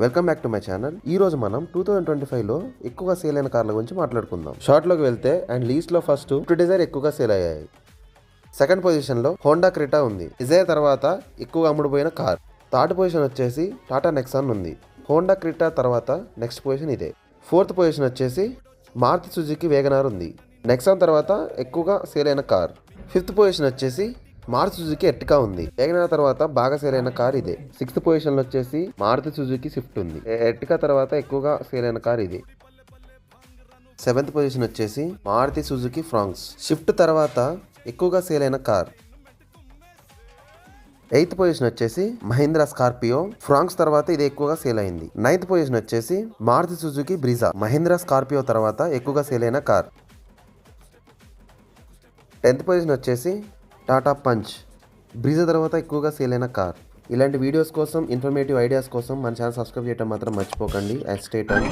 Welcome back to my channel. ఈ రోజు మనం 2025 లో ఎక్కువగా సేల్ అయిన కార్ల గురించి మాట్లాడుకుందాం. షార్ట్ లోకి వెళ్తే అండ్ లీస్ట్ లో ఫస్ట్ స్విఫ్ట్ డిజైర్ ఎక్కువగా సేల్ అయ్యాయి. సెకండ్ పొజిషన్ లో హోండా క్రెటా ఉంది. డిజైర్ తర్వాత ఎక్కువగా అమ్ముడుపోయిన కార్. థర్డ్ పొజిషన్ వచ్చేసి టాటా నెక్సాన్ ఉంది. హోండా క్రెటా తర్వాత నెక్స్ట్ పొజిషన్ ఇదే. ఫోర్త్ పొజిషన్ వచ్చేసి మారుతి సుజుకి వేగనార్ ఉంది. నెక్సాన్ తర్వాత ఎక్కువగా సేల్ అయిన కార్. ఫిఫ్త్ పొజిషన్ వచ్చేసి మారుతి సుజుకి ఎర్టికా ఉంది. వేగనార్ తర్వాత బాగా సేల్ అయిన కార్ ఇదే. సిక్స్త్ పొజిషన్ లో వచ్చేసి మారుతి సుజుకి స్విఫ్ట్ ఉంది. ఎర్టికా తర్వాత ఎక్కువగా సేల్ అయిన కార్ ఇది. సెవెంత్ పొజిషన్ వచ్చేసి మారుతి సుజుకి ఫ్రాంక్స్. షిఫ్ట్ తర్వాత ఎక్కువగా సేల్ అయిన కార్. ఎయిత్ పొజిషన్ వచ్చేసి మహీంద్రా స్కార్పియో. ఫ్రాంక్స్ తర్వాత ఇది ఎక్కువగా సేల్ అయింది. నైన్త్ పొజిషన్ వచ్చేసి Maruti Suzuki Brezza. Mahindra Scorpio తర్వాత ఎక్కువగా సేల్ అయిన కార్. 10th పొజిషన్ వచ్చేసి టాటా పంచ్. బ్రీజా తర్వాత ఎక్కువగా సేల్ అయిన కార్. ఇలాంటి వీడియోస్ కోసం, ఇన్ఫర్మేటివ్ ఐడియాస్ కోసం మన ఛానల్ సబ్స్క్రైబ్ చేయడం మాత్రం మర్చిపోకండి. And stay tuned.